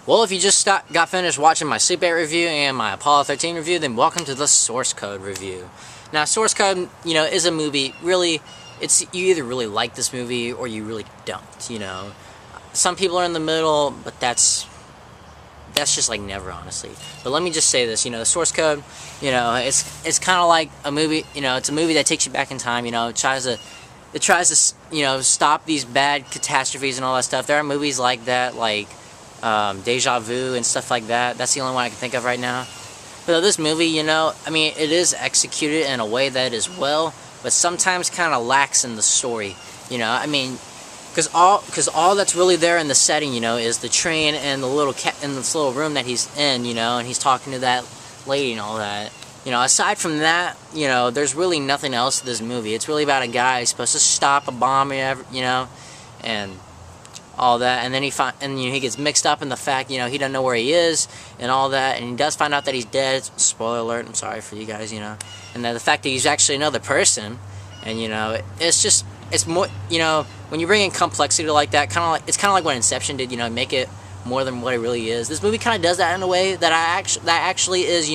Well, if you just got finished watching my Sleep 8 review and my Apollo 13 review, then welcome to the Source Code review. Now, Source Code, is a movie, really, you either really like this movie or you really don't, Some people are in the middle, but that's just like never, honestly. But let me just say this, the Source Code, it's kind of like a movie, it's a movie that takes you back in time, it tries to, stop these bad catastrophes and all that stuff. There are movies like that, like Deja Vu and stuff like that. That's the only one I can think of right now. But this movie, it is executed in a way that is well, but sometimes kind of lacks in the story. Because all that's really there in the setting, is the train and the little in this little room that he's in, and he's talking to that lady and all that. Aside from that, there's really nothing else to this movie. It's really about a guy who's supposed to stop a bomb, and all that, and then he gets mixed up in the fact, he doesn't know where he is and all that, and he does find out that he's dead. Spoiler alert, I'm sorry for you guys, and then the fact that he's actually another person, and it's more, when you bring in complexity like that, it's kind of like what Inception did, make it more than what it really is. This movie kind of does that in a way that actually is,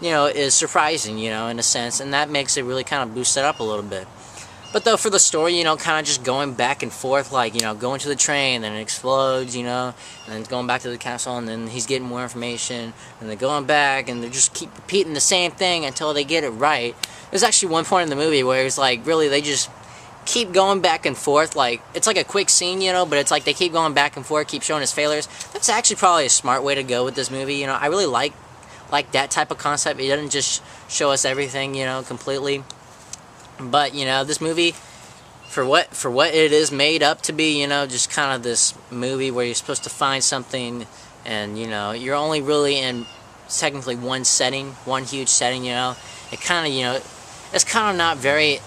is surprising, in a sense, and that makes it really kind of boost it up a little bit. But though for the story, kind of just going back and forth, like, going to the train, then it explodes, and then going back to the castle, and then he's getting more information, and then going back, and they just keep repeating the same thing until they get it right. There's actually one point in the movie where it's like, really, they just keep going back and forth, like, it's like a quick scene, but it's like they keep going back and forth, keep showing his failures. That's actually probably a smart way to go with this movie, I really like that type of concept. It doesn't just show us everything, completely. But, this movie, for what it is made up to be, just kind of this movie where you're supposed to find something, and, you're only really in technically one huge setting, it kind of, it's kind of not very,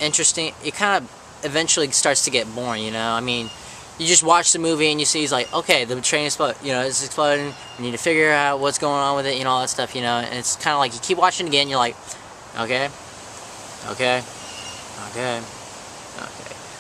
interesting. It kind of eventually starts to get boring, you just watch the movie and you see he's like, okay, the train is it's exploding, we need to figure out what's going on with it, all that stuff, and it's kind of like you keep watching it again, you're like, okay.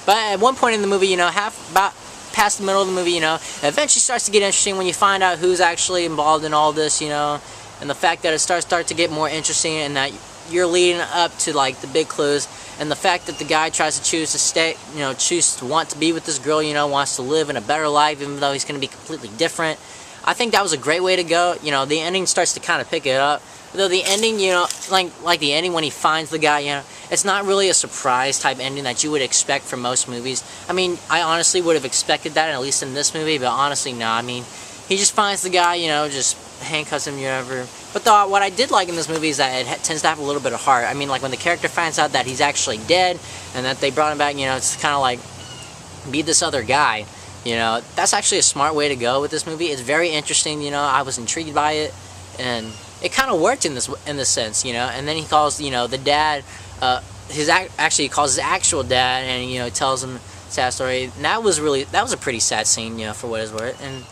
But at one point in the movie, about past the middle of the movie, it eventually starts to get interesting when you find out who's actually involved in all this, and the fact that it starts to get more interesting, and that you're leading up to, like, the big clues, and the fact that the guy tries to choose to stay, choose to want to be with this girl, wants to live in a better life, even though he's going to be completely different. I think that was a great way to go. The ending starts to kind of pick it up. Though the ending, like the ending when he finds the guy, it's not really a surprise type ending that you would expect from most movies. I honestly would have expected that, at least in this movie, but honestly, no. He just finds the guy, just handcuffs him, whatever. But what I did like in this movie is that it tends to have a little bit of heart. Like when the character finds out that he's actually dead, and that they brought him back, it's kind of like, be this other guy. That's actually a smart way to go with this movie. It's very interesting, I was intrigued by it, and it kind of worked in this sense, and then he calls, the dad, he calls his actual dad, and, tells him a sad story, and that was a pretty sad scene, for what it's worth, and,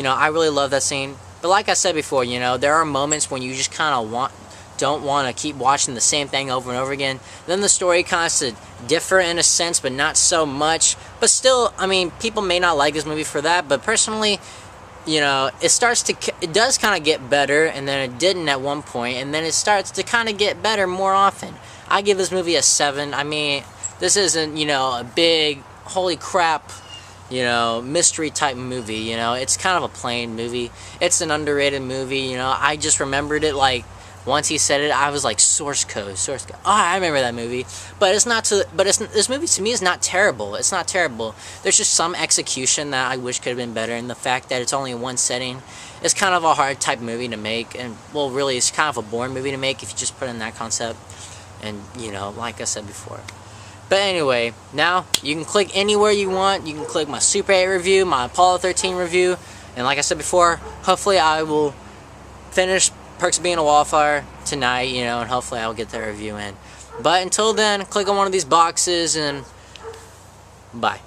I really love that scene. But like I said before, there are moments when you just kind of don't want to keep watching the same thing over and over again. Then the story kind of differ in a sense, but not so much, but still, people may not like this movie for that, but personally, it does kind of get better, and then it didn't at one point, and then it starts to kind of get better more often. I give this movie a 7. This isn't, a big, holy crap, mystery type movie, it's kind of a plain movie. It's an underrated movie, I just remembered it, like, once he said it, I was like, Source Code. Oh, I remember that movie. But this movie to me is not terrible. It's not terrible. There's just some execution that I wish could have been better, and the fact that it's only in one setting is kind of a hard type movie to make, and, well, really, it's kind of a boring movie to make if you just put in that concept, and, like I said before. But anyway, now, you can click anywhere you want. You can click my Super 8 review, my Apollo 13 review, and like I said before, hopefully I will finish Perks of Being a Wallflower tonight, and hopefully I'll get that review in. But until then, click on one of these boxes, and bye.